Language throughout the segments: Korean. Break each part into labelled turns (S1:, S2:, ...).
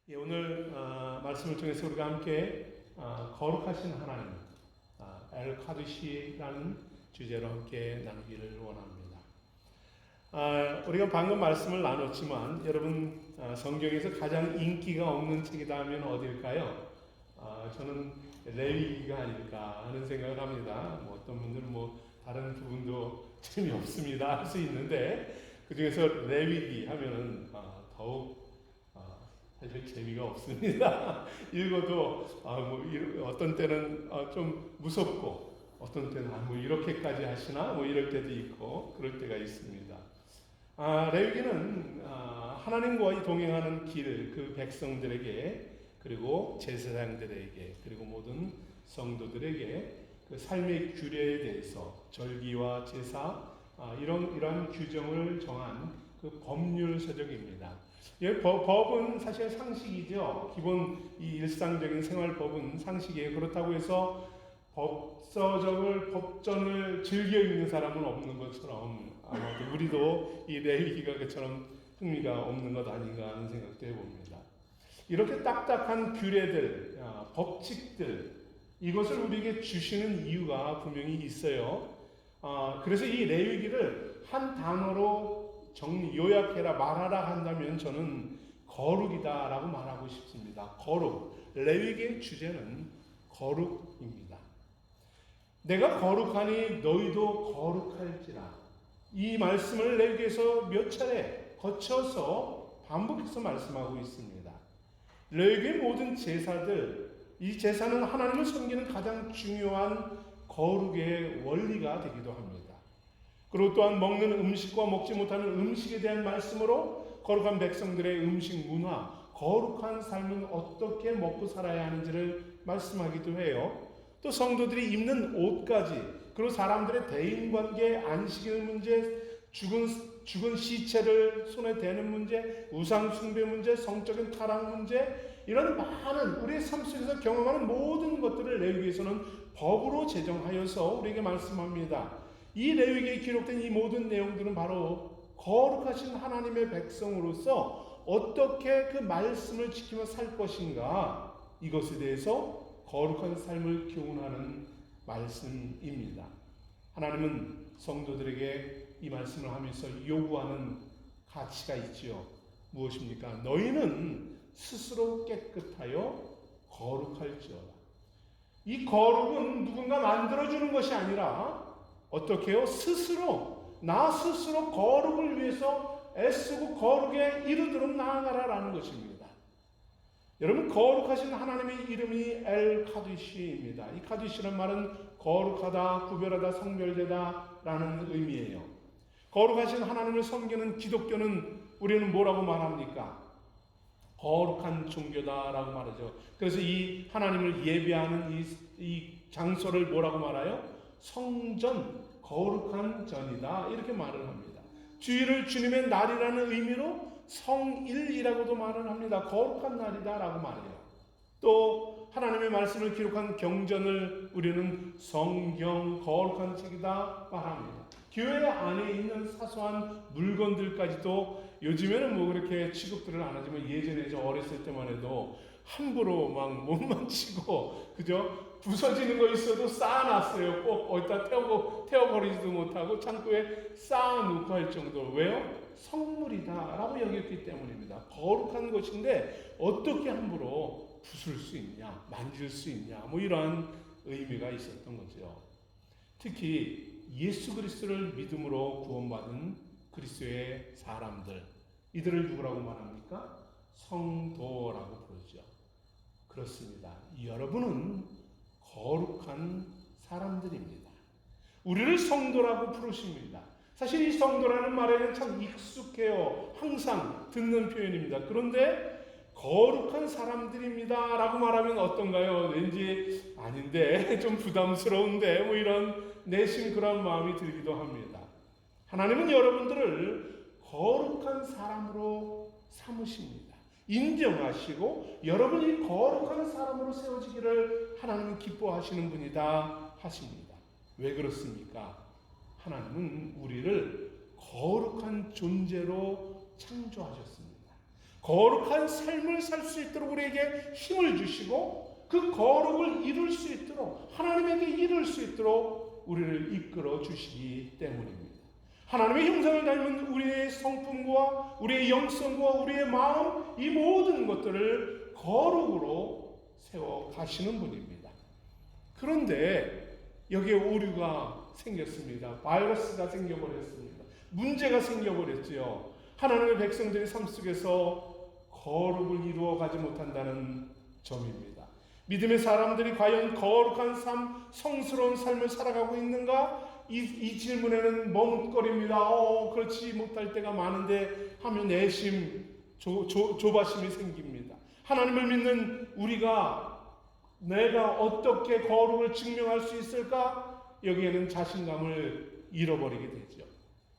S1: 예, 오늘 말씀을 통해서 우리가 함께 거룩하신 하나님, 엘 카두시라는 주제로 함께 나누기를 원합니다. 우리가 방금 말씀을 나눴지만 여러분 성경에서 가장 인기가 없는 책이다 하면 어딜까요? 저는 레위기가 아닐까 하는 생각을 합니다. 어떤 분들은 다른 부분도 재미없습니다 할 수 있는데 그 중에서 레위기 하면은 더욱 사실 재미가 없습니다. 읽어도 어떤 때는 좀 무섭고 어떤 때는 이렇게까지 하시나 이럴 때도 있고 그럴 때가 있습니다. 레위기는 하나님과 동행하는 길, 그 백성들에게 그리고 제사장들에게 그리고 모든 성도들에게 그 삶의 규례에 대해서 절기와 제사 이러한 규정을 정한 그 법률 서적입니다. 예, 법은 사실 상식이죠. 기본 이 일상적인 생활법은 상식이에요. 그렇다고 해서 법전을 즐겨 읽는 사람은 없는 것처럼 아마도 우리도 이 레위기가 그처럼 흥미가 없는 것 아닌가 하는 생각도 해봅니다. 이렇게 딱딱한 규례들, 법칙들 이것을 우리에게 주시는 이유가 분명히 있어요. 그래서 이 레위기를 한 단어로 요약해라 말하라 한다면 저는 거룩이다라고 말하고 싶습니다. 거룩. 레위기의 주제는 거룩입니다. 내가 거룩하니 너희도 거룩할지라. 이 말씀을 레위기에서 몇 차례 거쳐서 반복해서 말씀하고 있습니다. 레위기의 모든 제사들, 이 제사는 하나님을 섬기는 가장 중요한 거룩의 원리가 되기도 합니다. 그리고 또한 먹는 음식과 먹지 못하는 음식에 대한 말씀으로 거룩한 백성들의 음식 문화, 거룩한 삶은 어떻게 먹고 살아야 하는지를 말씀하기도 해요. 또 성도들이 입는 옷까지, 그리고 사람들의 대인관계, 안식일 문제, 죽은 시체를 손에 대는 문제, 우상 숭배 문제, 성적인 타락 문제, 이런 많은 우리의 삶 속에서 경험하는 모든 것들을 레위기에서는 법으로 제정하여서 우리에게 말씀합니다. 이 레위기에 기록된 이 모든 내용들은 바로 거룩하신 하나님의 백성으로서 어떻게 그 말씀을 지키며 살 것인가, 이것에 대해서 거룩한 삶을 교훈하는 말씀입니다. 하나님은 성도들에게 이 말씀을 하면서 요구하는 가치가 있지요. 무엇입니까? 너희는 스스로 깨끗하여 거룩할지어다. 이 거룩은 누군가 만들어주는 것이 아니라 어떻게 해요? 나 스스로 거룩을 위해서 애쓰고 거룩에 이르도록 나아가라라는 것입니다. 여러분, 거룩하신 하나님의 이름이 엘 카두시입니다. 이 카두시란 말은 거룩하다, 구별하다, 성별되다 라는 의미예요. 거룩하신 하나님을 섬기는 기독교는 우리는 뭐라고 말합니까? 거룩한 종교다라고 말하죠. 그래서 이 하나님을 예배하는 이 장소를 뭐라고 말해요? 성전, 거룩한 전이다 이렇게 말을 합니다. 주일을 주님의 날이라는 의미로 성일이라고도 말을 합니다. 거룩한 날이다라고 말해요. 또 하나님의 말씀을 기록한 경전을 우리는 성경, 거룩한 책이다 말합니다. 교회 안에 있는 사소한 물건들까지도 요즘에는 그렇게 취급들을 안 하지만 예전에 저 어렸을 때만 해도 함부로 못 만지고 그죠? 부서지는 거 있어도 쌓아놨어요. 꼭 어디다 태워버리지도 못하고 창고에 쌓아놓고 할 정도로. 왜요? 성물이다라고 여겼기 때문입니다. 거룩한 것인데 어떻게 함부로 부술 수 있냐, 만질 수 있냐, 이러한 의미가 있었던 거죠. 특히 예수 그리스도를 믿음으로 구원받은 그리스도의 사람들, 이들을 누구라고 말합니까? 성도라고 부르죠. 그렇습니다. 여러분은 거룩한 사람들입니다. 우리를 성도라고 부르십니다. 사실 이 성도라는 말에는 참 익숙해요. 항상 듣는 표현입니다. 그런데 거룩한 사람들입니다 라고 말하면 어떤가요? 왠지 아닌데 좀 부담스러운데 이런 내심 그런 마음이 들기도 합니다. 하나님은 여러분들을 거룩한 사람으로 삼으십니다. 인정하시고 여러분이 거룩한 사람으로 세워지기를 하나님은 기뻐하시는 분이다 하십니다. 왜 그렇습니까? 하나님은 우리를 거룩한 존재로 창조하셨습니다. 거룩한 삶을 살 수 있도록 우리에게 힘을 주시고 그 거룩을 이룰 수 있도록 하나님에게 이룰 수 있도록 우리를 이끌어 주시기 때문입니다. 하나님의 형상을 닮은 우리의 성품과 우리의 영성과 우리의 마음, 이 모든 것들을 거룩으로 세워 가시는 분입니다. 그런데 여기에 오류가 생겼습니다. 바이러스가 생겨버렸습니다. 문제가 생겨버렸지요. 하나님의 백성들의 삶 속에서 거룩을 이루어 가지 못한다는 점입니다. 믿음의 사람들이 과연 거룩한 삶, 성스러운 삶을 살아가고 있는가? 이 질문에는 머뭇거립니다. 그렇지 못할 때가 많은데 하면 내심, 조바심이 생깁니다. 하나님을 믿는 우리가 내가 어떻게 거룩을 증명할 수 있을까? 여기에는 자신감을 잃어버리게 되죠.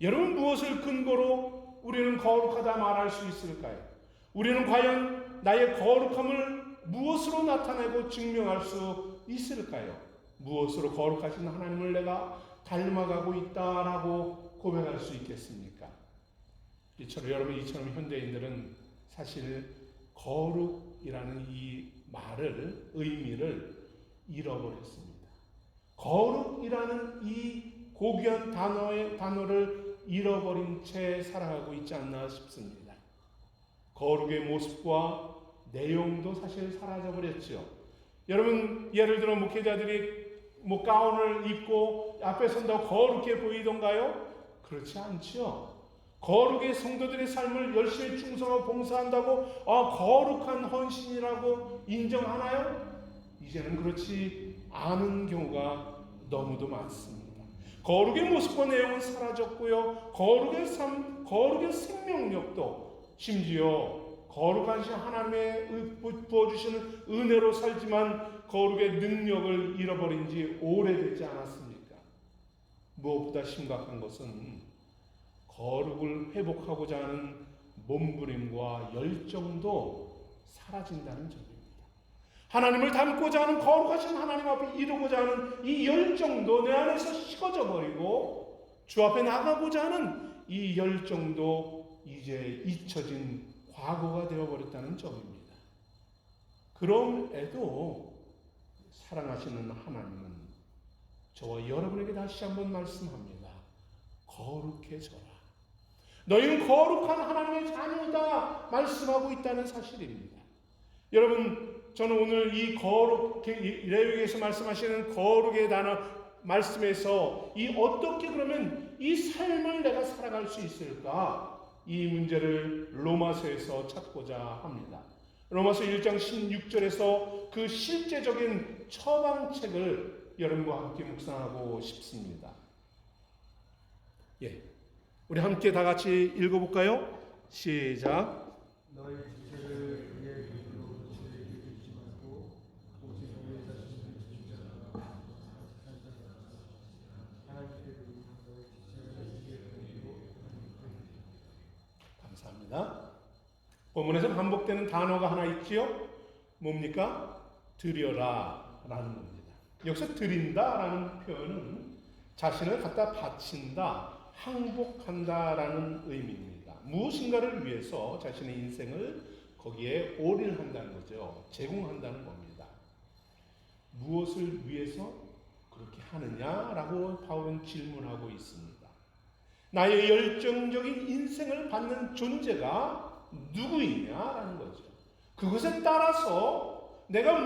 S1: 여러분, 무엇을 근거로 우리는 거룩하다 말할 수 있을까요? 우리는 과연 나의 거룩함을 무엇으로 나타내고 증명할 수 있을까요? 무엇으로 거룩하신 하나님을 내가 닮아가고 있다라고 고백할 수 있겠습니까? 이처럼 현대인들은 사실 거룩이라는 이 말을, 의미를 잃어버렸습니다. 거룩이라는 이 고귀한 단어를 잃어버린 채 살아가고 있지 않나 싶습니다. 거룩의 모습과 내용도 사실 사라져버렸죠. 여러분, 예를 들어 목회자들이 가운을 입고 앞에 선다고 거룩해 보이던가요? 그렇지 않죠. 거룩의 성도들의 삶을 열심히 충성하고 봉사한다고 거룩한 헌신이라고 인정하나요? 이제는 그렇지 않은 경우가 너무도 많습니다. 거룩의 모습과 내용은 사라졌고요. 거룩의 삶, 거룩의 생명력도 심지어 거룩하신 하나님의 부어주시는 은혜로 살지만 거룩의 능력을 잃어버린 지 오래되지 않았습니까? 무엇보다 심각한 것은 거룩을 회복하고자 하는 몸부림과 열정도 사라진다는 점입니다. 하나님을 닮고자 하는 거룩하신 하나님 앞에 이루고자 하는 이 열정도 내 안에서 식어져 버리고 주 앞에 나가고자 하는 이 열정도 이제 잊혀진 과거가 되어버렸다는 점입니다. 그럼에도 사랑하시는 하나님은 저와 여러분에게 다시 한번 말씀합니다. 거룩해져라. 너희는 거룩한 하나님의 자녀이다 말씀하고 있다는 사실입니다. 여러분, 저는 오늘 이 거룩, 레위기에서 말씀하시는 거룩의 단어 말씀에서 어떻게 그러면 이 삶을 내가 살아갈 수 있을까? 이 문제를 로마서에서 찾고자 합니다. 로마서 1장 16절에서 그 실제적인 처방책을 여러분과 함께 묵상하고 싶습니다. 우리 함께 다 같이 읽어볼까요? 시작.
S2: 너희 지체를 그의 믿음으로 지키지 말고 오직 너희 자신을 지키자. 하나님께로 너희 지체를 지키고
S1: 감사합니다. 본문에서 반복되는 단어가 하나 있지요. 뭡니까? 드려라 라는 겁니다. 여기서 드린다 라는 표현은 자신을 갖다 바친다, 항복한다 라는 의미입니다. 무엇인가를 위해서 자신의 인생을 거기에 올인한다는 거죠. 제공한다는 겁니다. 무엇을 위해서 그렇게 하느냐라고 바울은 질문하고 있습니다. 나의 열정적인 인생을 받는 존재가 누구이냐라는 거죠. 그것에 따라서 내가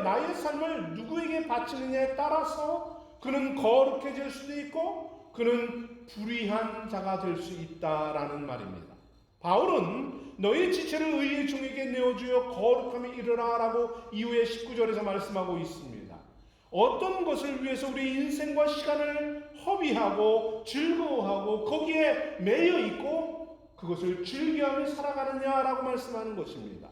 S1: 나의 삶을 누구에게 바치느냐에 따라서 그는 거룩해질 수도 있고 그는 불의한 자가 될 수 있다라는 말입니다. 바울은 너희 지체를 의의 종에게 내어주어 거룩함에 이르라라고 이후에 19절에서 말씀하고 있습니다. 어떤 것을 위해서 우리 인생과 시간을 허비하고 즐거워하고 거기에 매여 있고 그것을 즐겨하며 살아가느냐라고 말씀하는 것입니다.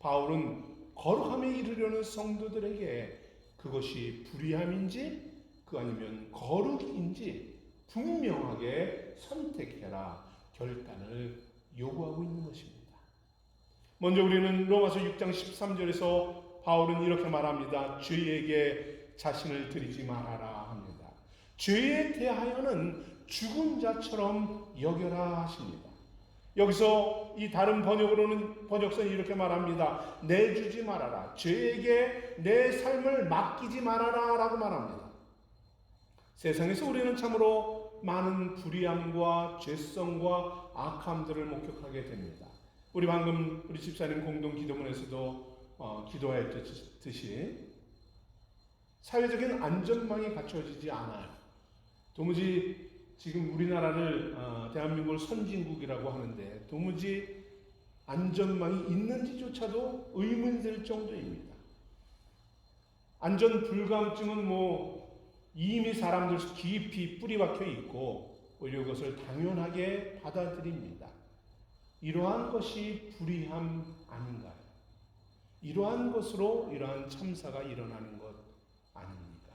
S1: 바울은 거룩함에 이르려는 성도들에게 그것이 불의함인지 그 아니면 거룩인지 분명하게 선택해라 결단을 요구하고 있는 것입니다. 먼저 우리는 로마서 6장 13절에서 바울은 이렇게 말합니다. 죄에게 자신을 드리지 말아라 합니다. 죄에 대하여는 죽은 자처럼 여겨라 하십니다. 여기서 이 다른 번역서는 이렇게 말합니다. 내주지 말아라. 죄에게 내 삶을 맡기지 말아라 라고 말합니다. 세상에서 우리는 참으로 많은 불의함과 죄성과 악함들을 목격하게 됩니다. 우리 방금 우리 집사님 공동 기도문에서도 기도했듯이 사회적인 안전망이 갖춰지지 않아요. 도무지 지금 우리나라를 대한민국을 선진국이라고 하는데 도무지 안전망이 있는지조차도 의문될 정도입니다. 안전 불감증은 이미 사람들 깊이 뿌리박혀 있고 오히려 그것을 당연하게 받아들입니다. 이러한 것이 불의함 아닌가요? 이러한 것으로 이러한 참사가 일어나는 것 아닙니까?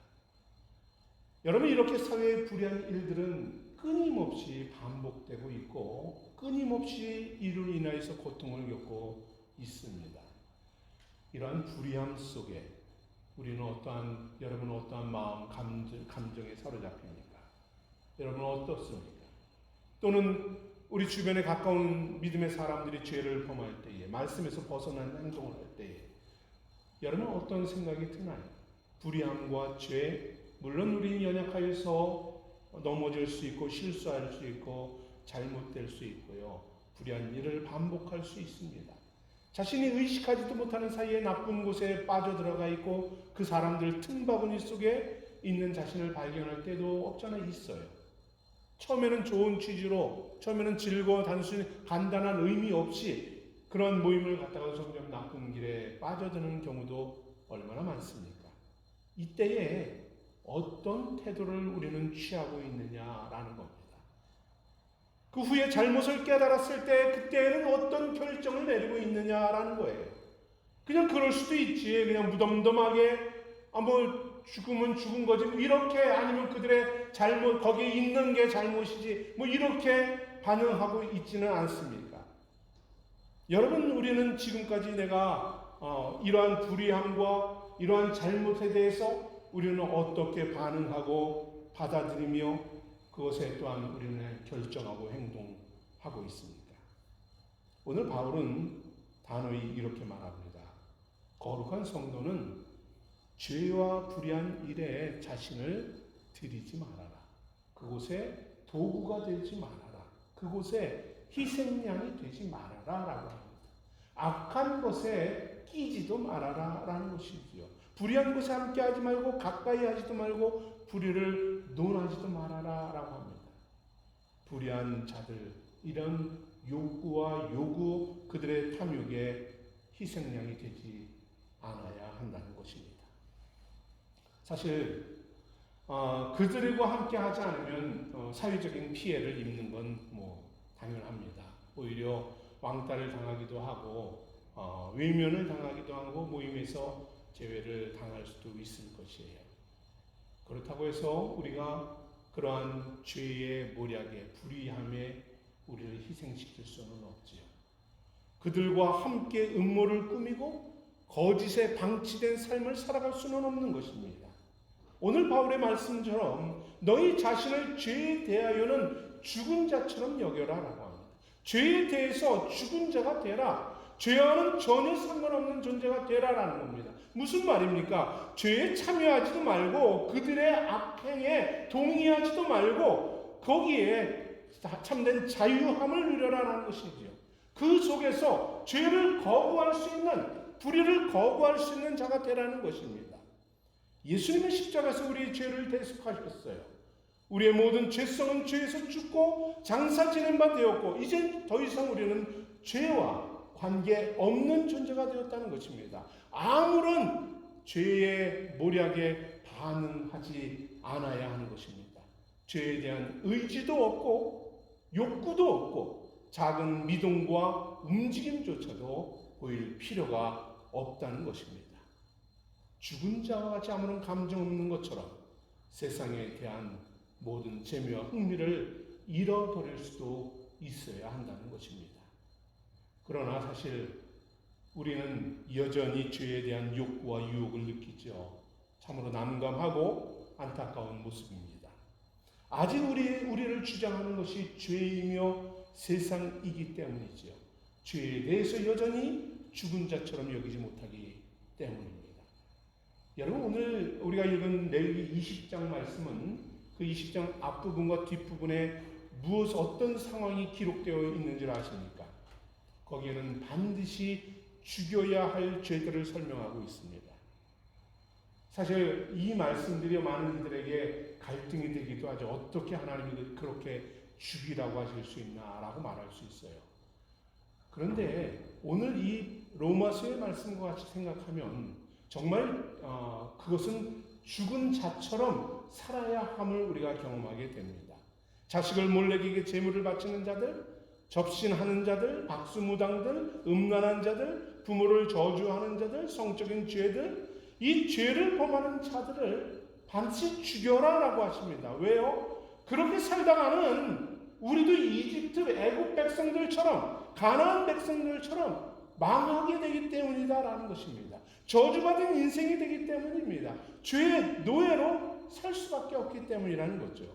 S1: 여러분, 이렇게 사회의 불의한 일들은 끊임없이 반복되고 있고 끊임없이 이로 인하여서 고통을 겪고 있습니다. 이러한 불의함 속에 여러분은 어떠한 마음, 감정에 사로잡힙니까? 여러분은 어떻습니까? 또는 우리 주변에 가까운 믿음의 사람들이 죄를 범할 때에, 말씀에서 벗어난 행동을 할 때에 여러분은 어떤 생각이 드나요? 불의함과 죄, 물론 우리는 연약하여서 넘어질 수 있고 실수할 수 있고 잘못될 수 있고요. 불의한 일을 반복할 수 있습니다. 자신이 의식하지도 못하는 사이에 나쁜 곳에 빠져들어가 있고 그 사람들 틈바구니 속에 있는 자신을 발견할 때도 없잖아 있어요. 처음에는 좋은 취지로, 처음에는 즐거워 단순히 간단한 의미 없이 그런 모임을 갖다가 점점 나쁜 길에 빠져드는 경우도 얼마나 많습니까? 이때에 어떤 태도를 우리는 취하고 있느냐라는 겁니다. 그 후에 잘못을 깨달았을 때 그때에는 어떤 결정을 내리고 있느냐라는 거예요. 그냥 그럴 수도 있지. 그냥 무덤덤하게 죽으면 죽은 거지. 이렇게 아니면 그들의 잘못 거기에 있는 게 잘못이지. 이렇게 반응하고 있지는 않습니까? 여러분, 우리는 지금까지 내가 이러한 불의함과 이러한 잘못에 대해서 우리는 어떻게 반응하고 받아들이며 그것에 또한 우리는 결정하고 행동하고 있습니까? 오늘 바울은 단호히 이렇게 말합니다. 거룩한 성도는 죄와 불의한 일에 자신을 들이지 말아라. 그곳에 도구가 되지 말아라. 그곳에 희생양이 되지 말아라 라고 합니다. 악한 것에 끼지도 말아라 라는 것이지요. 불의한 것에 함께하지 말고 가까이 하지도 말고 불의를 논하지도 말아라 라고 합니다. 불의한 자들, 이런 욕구와 요구, 그들의 탐욕에 희생양이 되지 않아야 한다는 것입니다. 사실 그들과 함께하지 않으면 사회적인 피해를 입는 건 당연합니다. 오히려 왕따를 당하기도 하고 외면을 당하기도 하고 모임에서 제외를 당할 수도 있을 것이에요. 그렇다고 해서 우리가 그러한 죄의 모략에 불의함에 우리를 희생시킬 수는 없지요. 그들과 함께 음모를 꾸미고 거짓에 방치된 삶을 살아갈 수는 없는 것입니다. 오늘 바울의 말씀처럼 너희 자신을 죄에 대하여는 죽은 자처럼 여겨라라고 합니다. 죄에 대해서 죽은 자가 되라. 죄와는 전혀 상관없는 존재가 되라라는 겁니다. 무슨 말입니까? 죄에 참여하지도 말고 그들의 악행에 동의하지도 말고 거기에 참된 자유함을 누려라라는 것이지요. 그 속에서 죄를 거부할 수 있는, 불의를 거부할 수 있는 자가 되라는 것입니다. 예수님은 십자가에서 우리의 죄를 대속하셨어요. 우리의 모든 죄성은 죄에서 죽고 장사 지낸 바 되었고 이제 더 이상 우리는 죄와 관계없는 존재가 되었다는 것입니다. 아무런 죄의 모략에 반응하지 않아야 하는 것입니다. 죄에 대한 의지도 없고 욕구도 없고 작은 미동과 움직임조차도 보일 필요가 없다는 것입니다. 죽은 자와 같이 아무런 감정 없는 것처럼 세상에 대한 모든 재미와 흥미를 잃어버릴 수도 있어야 한다는 것입니다. 그러나 사실 우리는 여전히 죄에 대한 욕구와 유혹을 느끼죠. 참으로 난감하고 안타까운 모습입니다. 아직 우리를 주장하는 것이 죄이며 세상이기 때문이지요. 죄에 대해서 여전히 죽은 자처럼 여기지 못하기 때문입니다. 여러분, 오늘 우리가 읽은 레위기 20장 말씀은 그 20장 앞부분과 뒷부분에 어떤 상황이 기록되어 있는 줄 아십니까? 거기에는 반드시 죽여야 할 죄들을 설명하고 있습니다. 사실 이 말씀들이 많은 이들에게 갈등이 되기도 하죠. 어떻게 하나님이 그렇게 죽이라고 하실 수 있나라고 말할 수 있어요. 그런데 오늘 이 로마서의 말씀과 같이 생각하면 정말 그것은 죽은 자처럼 살아야 함을 우리가 경험하게 됩니다. 자식을 몰래에게 제물을 바치는 자들, 접신하는 자들, 박수무당들, 음란한 자들, 부모를 저주하는 자들, 성적인 죄들, 이 죄를 범하는 자들을 반드시 죽여라라고 하십니다. 왜요? 그렇게 살다가는 우리도 이집트 애국 백성들처럼, 가나안 백성들처럼 망하게 되기 때문이다라는 것입니다. 저주받은 인생이 되기 때문입니다. 죄의 노예로 살 수밖에 없기 때문이라는 거죠.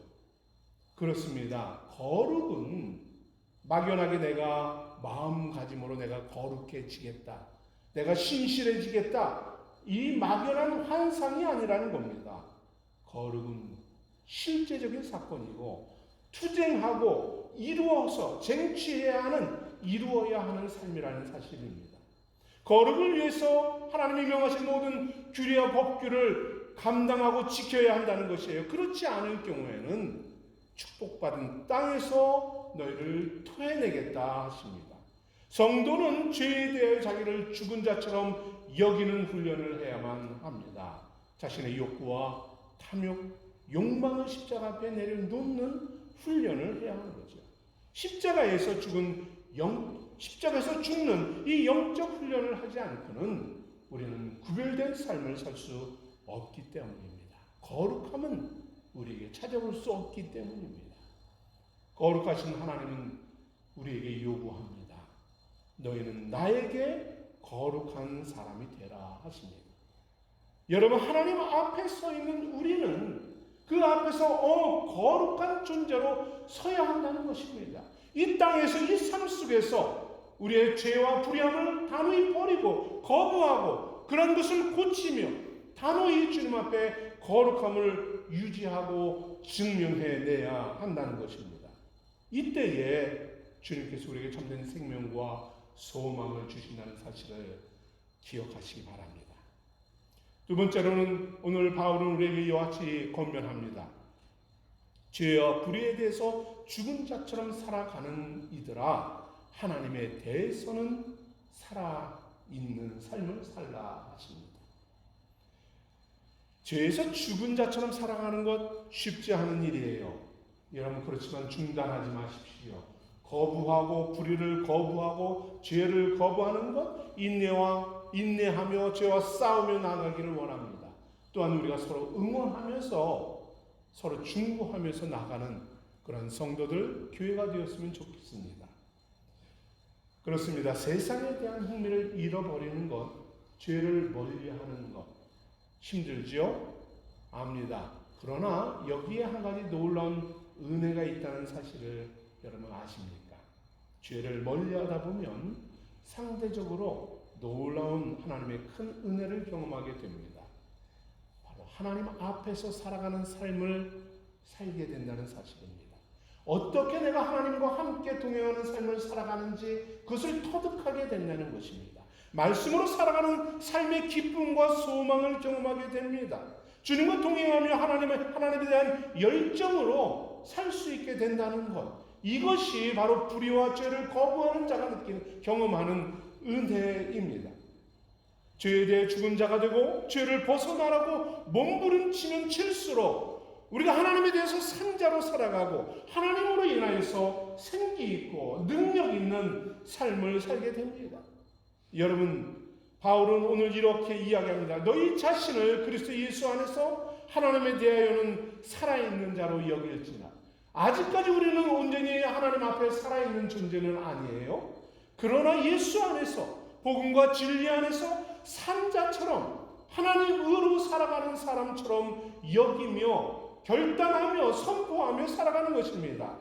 S1: 그렇습니다. 거룩은 막연하게 내가 마음가짐으로 내가 거룩해지겠다, 내가 신실해지겠다, 이 막연한 환상이 아니라는 겁니다. 거룩은 실제적인 사건이고 투쟁하고 이루어야 하는 삶이라는 사실입니다. 거룩을 위해서 하나님이 명하신 모든 규례와 법규를 감당하고 지켜야 한다는 것이에요. 그렇지 않을 경우에는 축복받은 땅에서 너희를 토해내겠다 하십니다. 성도는 죄에 대해 자기를 죽은 자처럼 여기는 훈련을 해야만 합니다. 자신의 욕구와 탐욕, 욕망을 십자가 앞에 내려놓는 훈련을 해야 하는 거죠. 십자가에서 죽는 이 영적 훈련을 하지 않고는 우리는 구별된 삶을 살 수 없기 때문입니다. 거룩함은 우리에게 찾아볼 수 없기 때문입니다. 거룩하신 하나님은 우리에게 요구합니다. 너희는 나에게 거룩한 사람이 되라 하십니다. 여러분, 하나님 앞에 서 있는 우리는 그 앞에서 거룩한 존재로 서야 한다는 것입니다. 이 땅에서, 이 삶 속에서 우리의 죄와 불의함을 단호히 버리고 거부하고 그런 것을 고치며 단호히 주님 앞에 거룩함을 유지하고 증명해내야 한다는 것입니다. 이때에 주님께서 우리에게 참된 생명과 소망을 주신다는 사실을 기억하시기 바랍니다. 두 번째로는 오늘 바울은 우리에게 이와 같이 권면합니다. 죄와 불의에 대해서 죽은 자처럼 살아가는 이들아, 하나님에 대해서는 살아있는 삶을 살라 하십니다. 죄에서 죽은 자처럼 살아가는 것 쉽지 않은 일이에요. 여러분, 그렇지만 중단하지 마십시오. 거부하고 불의를 거부하고 죄를 거부하는 것, 인내하며 죄와 싸우며 나가기를 원합니다. 또한 우리가 서로 응원하면서 서로 중보하면서 나가는 그런 성도들, 교회가 되었으면 좋겠습니다. 그렇습니다. 세상에 대한 흥미를 잃어버리는 것, 죄를 멀리하는 것 힘들지요? 압니다. 그러나 여기에 한 가지 놀라운 은혜가 있다는 사실을 여러분 아십니까? 죄를 멀리하다 보면 상대적으로 놀라운 하나님의 큰 은혜를 경험하게 됩니다. 바로 하나님 앞에서 살아가는 삶을 살게 된다는 사실입니다. 어떻게 내가 하나님과 함께 동행하는 삶을 살아가는지 그것을 터득하게 된다는 것입니다. 말씀으로 살아가는 삶의 기쁨과 소망을 경험하게 됩니다. 주님과 동행하며 하나님에 대한 열정으로 살 수 있게 된다는 것, 이것이 바로 불의와 죄를 거부하는 자가 경험하는 은혜입니다. 죄에 대해 죽은 자가 되고 죄를 벗어나라고 몸부림치면 칠수록 우리가 하나님에 대해서 산 자로 살아가고 하나님으로 인하여서 생기 있고 능력 있는 삶을 살게 됩니다. 여러분, 바울은 오늘 이렇게 이야기합니다. 너희 자신을 그리스도 예수 안에서 하나님에 대하여는 살아있는 자로 여길지나. 아직까지 우리는 온전히 하나님 앞에 살아있는 존재는 아니에요. 그러나 예수 안에서, 복음과 진리 안에서 산 자처럼 하나님으로 살아가는 사람처럼 여기며 결단하며 선포하며 살아가는 것입니다.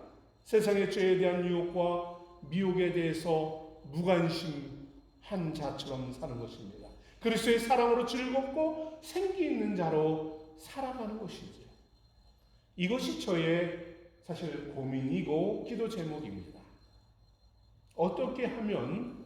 S1: 세상의 죄에 대한 유혹과 미혹에 대해서 무관심한 자처럼 사는 것입니다. 그리스도의 사랑으로 즐겁고 생기 있는 자로 살아가는 것이죠. 이것이 저의 사실 고민이고 기도 제목입니다. 어떻게 하면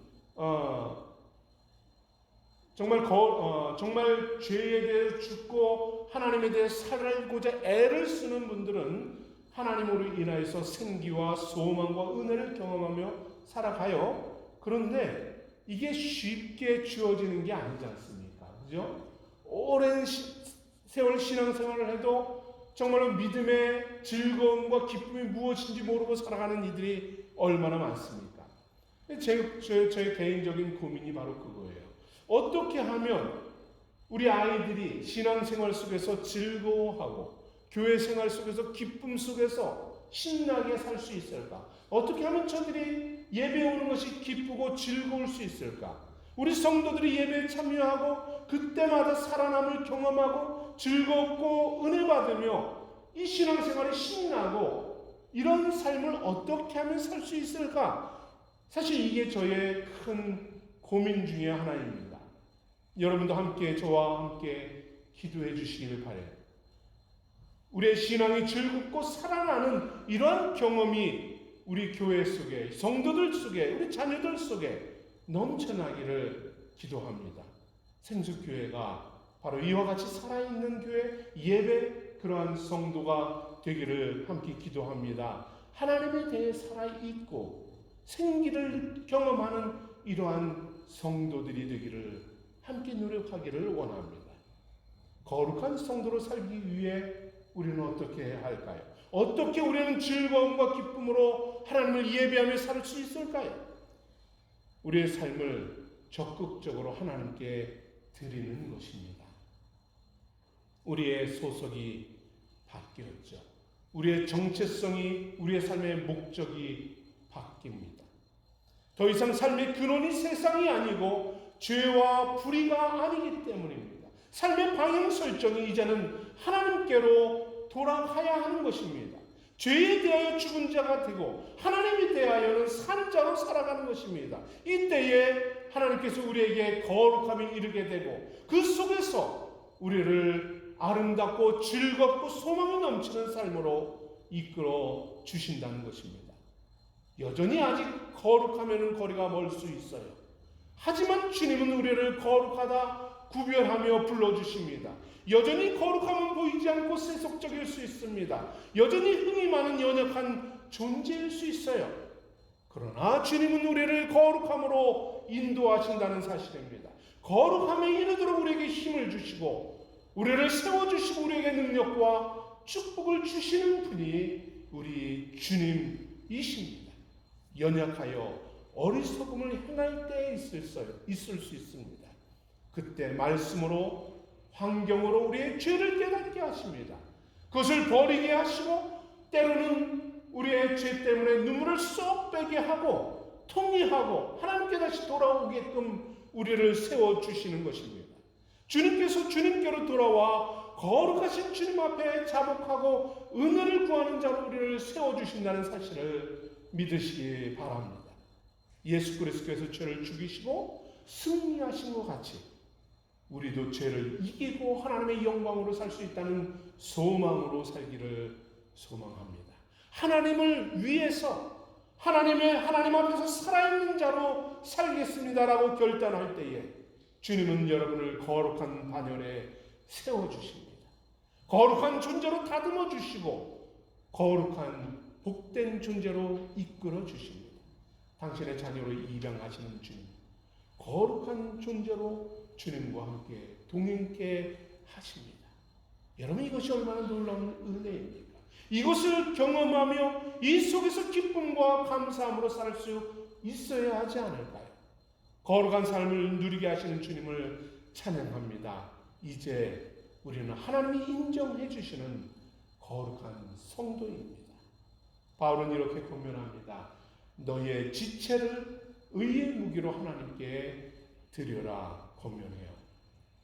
S1: 정말 죄에 대해 죽고 하나님에 대해 살고자 애를 쓰는 분들은 하나님으로 인하여서 생기와 소망과 은혜를 경험하며 살아가요. 그런데 이게 쉽게 주어지는 게 아니지 않습니까? 그죠? 오랜 세월 신앙생활을 해도 정말로 믿음의 즐거움과 기쁨이 무엇인지 모르고 살아가는 이들이 얼마나 많습니까? 저의 개인적인 고민이 바로 그거예요. 어떻게 하면 우리 아이들이 신앙생활 속에서 즐거워하고 교회 생활 속에서 기쁨 속에서 신나게 살 수 있을까? 어떻게 하면 저들이 예배 오는 것이 기쁘고 즐거울 수 있을까? 우리 성도들이 예배에 참여하고 그때마다 살아남을 경험하고 즐겁고 은혜 받으며 이 신앙생활이 신나고 이런 삶을 어떻게 하면 살 수 있을까? 사실 이게 저의 큰 고민 중에 하나입니다. 여러분도 함께 저와 함께 기도해 주시기를 바라요. 우리의 신앙이 즐겁고 살아나는 이러한 경험이 우리 교회 속에, 성도들 속에, 우리 자녀들 속에 넘쳐나기를 기도합니다. 생수교회가 바로 이와 같이 살아있는 교회, 예배, 그러한 성도가 되기를 함께 기도합니다. 하나님에 대해 살아있고 생기를 경험하는 이러한 성도들이 되기를 함께 노력하기를 원합니다. 거룩한 성도로 살기 위해 우리는 어떻게 해야 할까요? 어떻게 우리는 즐거움과 기쁨으로 하나님을 예배하며 살 수 있을까요? 우리의 삶을 적극적으로 하나님께 드리는 것입니다. 우리의 소속이 바뀌었죠. 우리의 정체성이, 우리의 삶의 목적이 바뀝니다. 더 이상 삶의 근원이 세상이 아니고 죄와 불의가 아니기 때문입니다. 삶의 방향 설정이 이제는 하나님께로 돌아가야 하는 것입니다. 죄에 대하여 죽은 자가 되고 하나님에 대하여는 산 자로 살아가는 것입니다. 이때에 하나님께서 우리에게 거룩함이 이르게 되고 그 속에서 우리를 아름답고 즐겁고 소망이 넘치는 삶으로 이끌어 주신다는 것입니다. 여전히 아직 거룩하면은 거리가 멀 수 있어요. 하지만 주님은 우리를 거룩하다 구별하며 불러주십니다. 여전히 거룩함은 보이지 않고 세속적일 수 있습니다. 여전히 흥이 많은 연약한 존재일 수 있어요. 그러나 주님은 우리를 거룩함으로 인도하신다는 사실입니다. 거룩함에 이르도록 우리에게 힘을 주시고 우리를 세워주시고 우리에게 능력과 축복을 주시는 분이 우리 주님이십니다. 연약하여 어리석음을 행할 때에 있을 수 있습니다. 그때 말씀으로 환경으로 우리의 죄를 깨닫게 하십니다. 그것을 버리게 하시고 때로는 우리의 죄 때문에 눈물을 쏙 빼게 하고 통리하고 하나님께 다시 돌아오게끔 우리를 세워주시는 것입니다. 주님께서 주님께로 돌아와 거룩하신 주님 앞에 자복하고 은혜를 구하는 자로 우리를 세워주신다는 사실을 믿으시기 바랍니다. 예수 그리스도께서 죄를 죽이시고 승리하신 것 같이 우리도 죄를 이기고 하나님의 영광으로 살 수 있다는 소망으로 살기를 소망합니다. 하나님을 위해서 하나님 앞에서 살아있는 자로 살겠습니다라고 결단할 때에 주님은 여러분을 거룩한 반열에 세워주십니다. 거룩한 존재로 다듬어 주시고 거룩한 복된 존재로 이끌어 주십니다. 당신의 자녀로 입양하시는 주님, 거룩한 존재로 주님과 함께 동행케 하십니다. 여러분, 이것이 얼마나 놀라운 은혜입니까? 이것을 경험하며 이 속에서 기쁨과 감사함으로 살 수 있어야 하지 않을까요? 거룩한 삶을 누리게 하시는 주님을 찬양합니다. 이제 우리는 하나님이 인정해 주시는 거룩한 성도입니다. 바울은 이렇게 권면합니다. 너의 지체를 의의 무기로 하나님께 드려라 권면해요.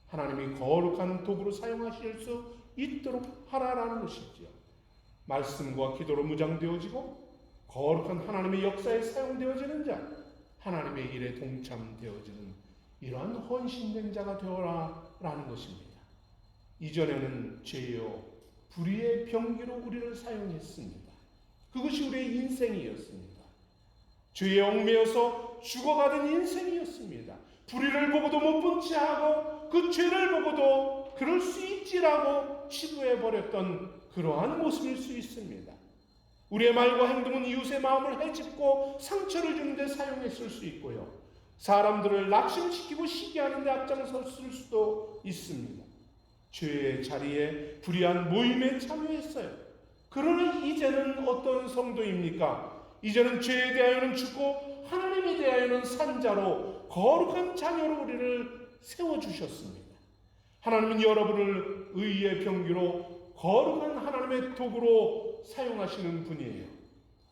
S1: 하나님이 거룩한 도구로 사용하실 수 있도록 하라라는 것이지요. 말씀과 기도로 무장되어지고 거룩한 하나님의 역사에 사용되어지는 자, 하나님의 일에 동참되어지는 이러한 헌신된 자가 되어라라는 것입니다. 이전에는 죄요 불의의 병기로 우리를 사용했습니다. 그것이 우리의 인생이었습니다. 죄에 얽매여서 죽어가던 인생이었습니다. 불의를 보고도 못 본 체하고 그 죄를 보고도 그럴 수 있지라고 치부해버렸던 그러한 모습일 수 있습니다. 우리의 말과 행동은 이웃의 마음을 해집고 상처를 주는 데 사용했을 수 있고요. 사람들을 낙심시키고 시기하는 데 앞장섰을 수도 있습니다. 죄의 자리에 불의한 모임에 참여했어요. 그러나 이제는 어떤 성도입니까? 이제는 죄에 대하여는 죽고 하나님에 대하여는 산자로 거룩한 자녀로 우리를 세워주셨습니다. 하나님은 여러분을 의의 병기로 거룩한 하나님의 도구로 사용하시는 분이에요.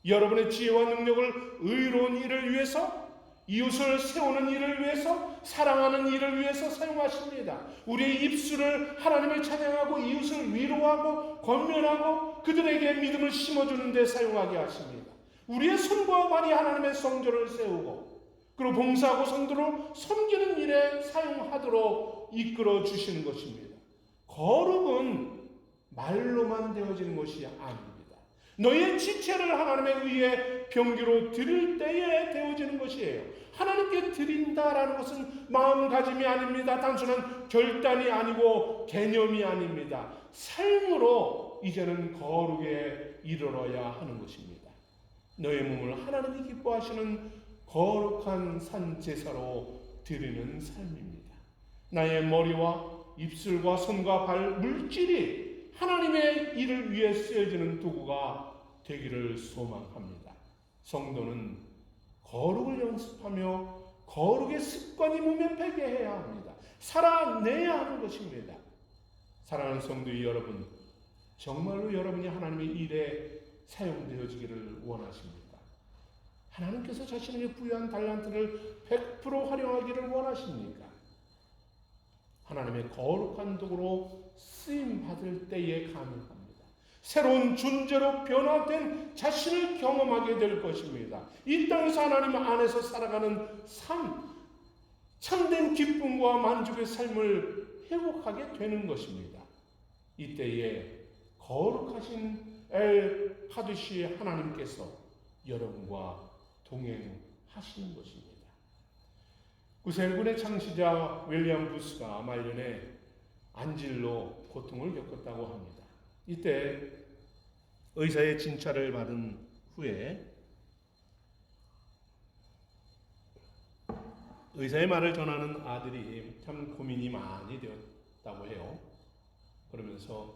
S1: 여러분의 지혜와 능력을 의로운 일을 위해서, 이웃을 세우는 일을 위해서, 사랑하는 일을 위해서 사용하십니다. 우리의 입술을 하나님을 찬양하고 이웃을 위로하고 권면하고 그들에게 믿음을 심어주는 데 사용하게 하십니다. 우리의 손과 발이 하나님의 성전을 세우고 그리고 봉사하고 성도를 섬기는 일에 사용하도록 이끌어 주시는 것입니다. 거룩은 말로만 되어지는 것이 아닙니다. 너의 지체를 하나님의 의의 병기로 드릴 때에 되어지는 것이에요. 하나님께 드린다라는 것은 마음가짐이 아닙니다. 단순한 결단이 아니고 개념이 아닙니다. 삶으로 이제는 거룩에 이르러야 하는 것입니다. 너의 몸을 하나님이 기뻐하시는 거룩한 산제사로 드리는 삶입니다. 나의 머리와 입술과 손과 발, 물질이 하나님의 일을 위해 쓰여지는 도구가 되기를 소망합니다. 성도는 거룩을 연습하며 거룩의 습관이 몸에 배게 해야 합니다. 살아내야 하는 것입니다. 사랑하는 성도 여러분, 정말로 여러분이 하나님의 일에 사용되어지기를 원하십니까? 하나님께서 자신에게 부여한 달란트를 100% 활용하기를 원하십니까? 하나님의 거룩한 도구로 쓰임받을 때에 가능합니다. 새로운 존재로 변화된 자신을 경험하게 될 것입니다. 이 땅에서 하나님 안에서 살아가는 삶, 참된 기쁨과 만족의 삶을 회복하게 되는 것입니다. 이때에 거룩하신 엘 카두시 하나님께서 여러분과 동행하시는 것입니다. 구셀군의 창시자 윌리엄 부스가 말년에 안질로 고통을 겪었다고 합니다. 이때 의사의 진찰을 받은 후에 의사의 말을 전하는 아들이 참 고민이 많이 되었다고 해요. 그러면서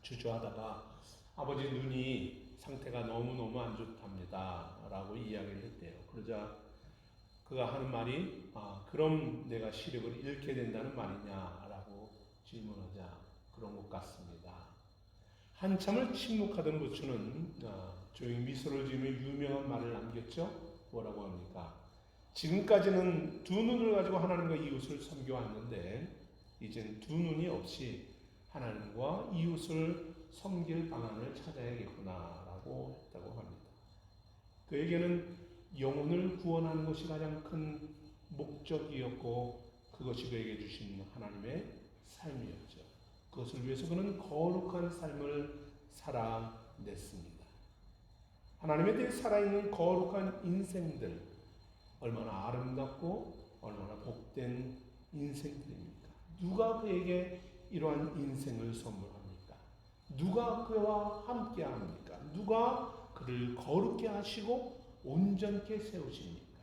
S1: 주저하다가 아버지 눈이 상태가 너무너무 안 좋답니다 라고 이야기를 했대요. 그러자 그가 하는 말이 그럼 내가 시력을 잃게 된다는 말이냐라고 질문하자 그런 것 같습니다. 한참을 침묵하던 부처는 조용히 미소를 지으며 유명한 말을 남겼죠. 뭐라고 합니까? 지금까지는 두 눈을 가지고 하나님과 이웃을 섬겨왔는데 이젠 두 눈이 없이 하나님과 이웃을 섬길 방안을 찾아야겠구나 라고 했다고 합니다. 그에게는 영혼을 구원하는 것이 가장 큰 목적이었고 그것이 그에게 주신 하나님의 삶이었죠. 그것을 위해서 그는 거룩한 삶을 살아냈습니다. 하나님에 대해 살아있는 거룩한 인생들, 얼마나 아름답고 얼마나 복된 인생들입니까? 누가 그에게 이러한 인생을 선물합니까? 누가 그와 함께 합니까? 누가 그를 거룩게 하시고 온전케 세우십니까?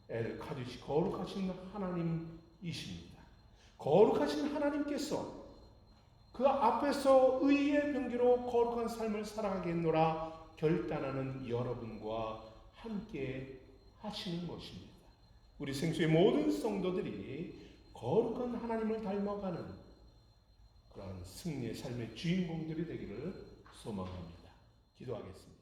S1: 엘 카두시 거룩하신 하나님이십니다. 거룩하신 하나님께서 그 앞에서 의의 병기로 거룩한 삶을 살아가겠노라 결단하는 여러분과 함께 하시는 것입니다. 우리 생수의 모든 성도들이 거룩한 하나님을 닮아가는 그런 승리의 삶의 주인공들이 되기를 소망합니다. 기도하겠습니다.